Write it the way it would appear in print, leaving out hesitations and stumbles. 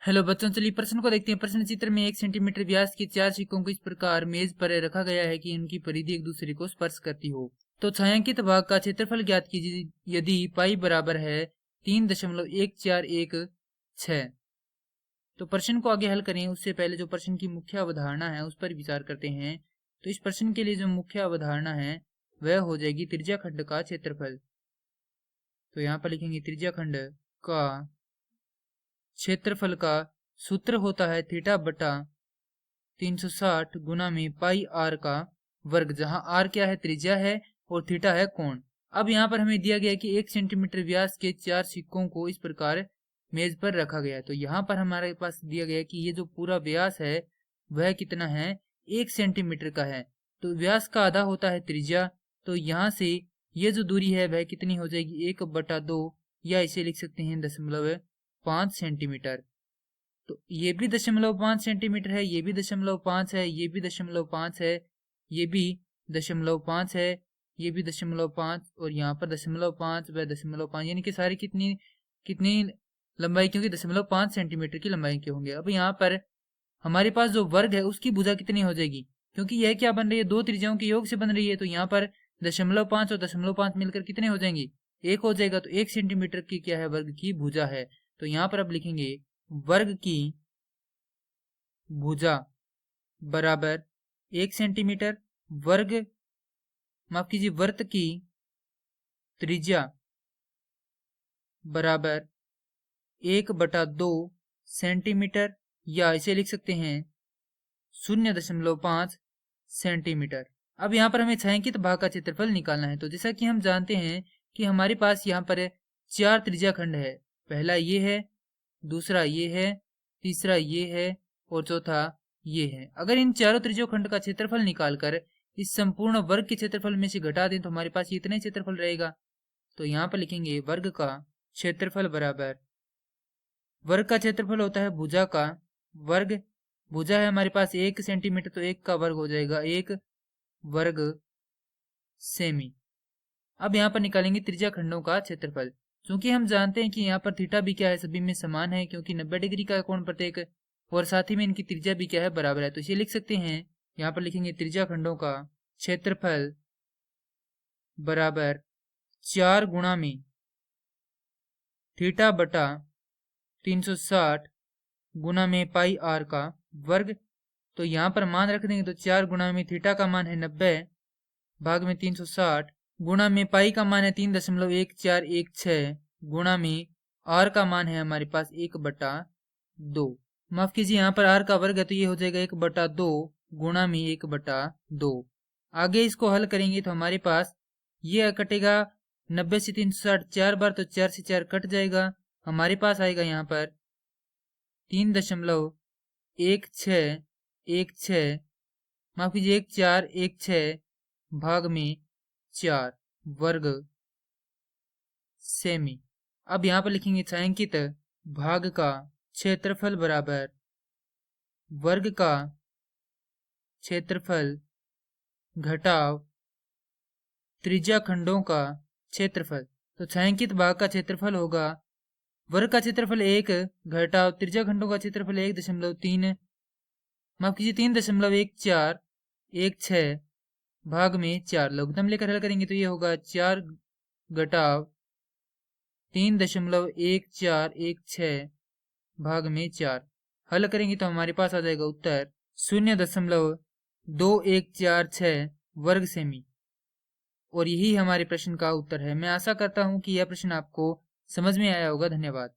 Hello बच्चों, चलिए प्रश्न को देखते हैं। प्रश्न चित्र में 1 सेंटीमीटर व्यास के 4 सिक्कों को इस प्रकार मेज पर रखा गया है कि उनकी परिधि एक दूसरे को स्पर्श करती हो। तो छायांकित भाग का क्षेत्रफल ज्ञात कीजिए यदि पाई बराबर है 3.1416। तो प्रश्न को आगे हल करें उससे पहले जो प्रश्न की मुख्य अवधारणा है उस पर विचार करते हैं। तो इस प्रश्न के लिए जो मुख्य अवधारणा है वह हो जाएगी त्रिज्याखंड का क्षेत्रफल। तो यहाँ पर लिखेंगे त्रिज्याखंड का क्षेत्रफल का सूत्र होता है थीटा बटा 360 गुना में पाई आर का वर्ग, जहां आर क्या है, त्रिज्या है, और थीटा है कोण। अब यहाँ पर हमें दिया गया है कि 1 सेंटीमीटर व्यास के 4 सिक्कों को इस प्रकार मेज पर रखा गया है। तो यहाँ पर हमारे पास दिया गया है कि ये जो पूरा व्यास है वह कितना है, 1 सेंटीमीटर का है। तो व्यास का आधा होता है त्रिज्या, तो यहाँ से ये जो दूरी है वह कितनी हो जाएगी, 1/2, या इसे लिख सकते हैं 0.5 सेंटीमीटर। तो ये भी 0.5 सेंटीमीटर है, ये भी 0.5 है, ये भी 0.5 है, ये भी 0.5 है, ये भी 0.5, और यहाँ पर 0.5 व 0.5, यानी कि सारी कितनी कितनी लंबाई की होगी, 0.5 सेंटीमीटर की लंबाई के होंगे। अब यहाँ पर हमारे पास जो वर्ग है उसकी भुजा कितनी हो जाएगी, क्योंकि यह क्या बन रही है, दो त्रिज्याओं के योग से बन रही है। तो यहाँ पर 0.5 और 0.5 मिलकर कितने हो जाएंगे, 1 हो जाएगा। तो 1 सेंटीमीटर की क्या है, वर्ग की भुजा है। तो यहाँ पर अब लिखेंगे वर्ग की भुजा बराबर 1 सेंटीमीटर, वर्ग माफ कीजिए वर्त की त्रिज्या बराबर 1/2 सेंटीमीटर, या इसे लिख सकते हैं 0.5 सेंटीमीटर। अब यहाँ पर हमें छायांकित भाग का क्षेत्रफल निकालना है। तो जैसा कि हम जानते हैं कि हमारे पास यहाँ पर 4 त्रिज्याखंड है। पहला ये है, दूसरा ये है, तीसरा ये है, और चौथा ये है। अगर इन चारों त्रिज्याखंड का क्षेत्रफल निकालकर इस संपूर्ण वर्ग के क्षेत्रफल में से घटा दें तो हमारे पास इतना ही क्षेत्रफल रहेगा। तो यहाँ पर लिखेंगे वर्ग का क्षेत्रफल बराबर, वर्ग का क्षेत्रफल होता है भुजा का वर्ग, भुजा है हमारे पास 1 सेंटीमीटर, तो 1 का वर्ग हो जाएगा 1 वर्ग सेमी। अब यहाँ पर निकालेंगे त्रिज्याखंडों का क्षेत्रफल। क्योंकि हम जानते हैं कि यहाँ पर थीटा भी क्या है, सभी में समान है, क्योंकि 90 डिग्री का कोण प्रत्येक, और साथ ही में इनकी त्रिज्या भी क्या है, बराबर है। तो इसे लिख सकते हैं, यहाँ पर लिखेंगे त्रिज्याखंडों का क्षेत्रफल बराबर 4 गुणा में थीटा बटा 360 गुना में पाई आर का वर्ग। तो यहाँ पर मान रख देंगे, तो 4 गुना में थीटा का मान है 90 भाग में 360 गुणा में पाई का मान है 3.1416 गुणा में आर का मान है हमारे पास 1/2। माफ कीजिए, यहाँ पर आर का वर्ग है तो ये हो जाएगा 1/2 गुणा में 1/2। आगे इसको हल करेंगे तो हमारे पास ये कटेगा 90 से 360 4 बार, तो 4 से 4 कट जाएगा। हमारे पास आएगा यहाँ पर 3.1616, माफ कीजिए 1416 भाग में 4 वर्ग सेमी। अब यहाँ पर लिखेंगे छायांकित भाग का क्षेत्रफल बराबर वर्ग का क्षेत्रफल घटाव त्रिज्याखंडों का क्षेत्रफल। तो छायांकित भाग का क्षेत्रफल होगा वर्ग का क्षेत्रफल 1 घटाव त्रिज्याखंडों का क्षेत्रफल 1.3, माफ कीजिए 3.1416 भाग में 4। लघुत्तम लेकर हल करेंगे तो ये होगा 4 घटाव 3.1416 भाग में 4। हल करेंगे तो हमारे पास आ जाएगा उत्तर 0.2146 वर्ग सेमी। और यही हमारे प्रश्न का उत्तर है। मैं आशा करता हूं कि यह प्रश्न आपको समझ में आया होगा। धन्यवाद।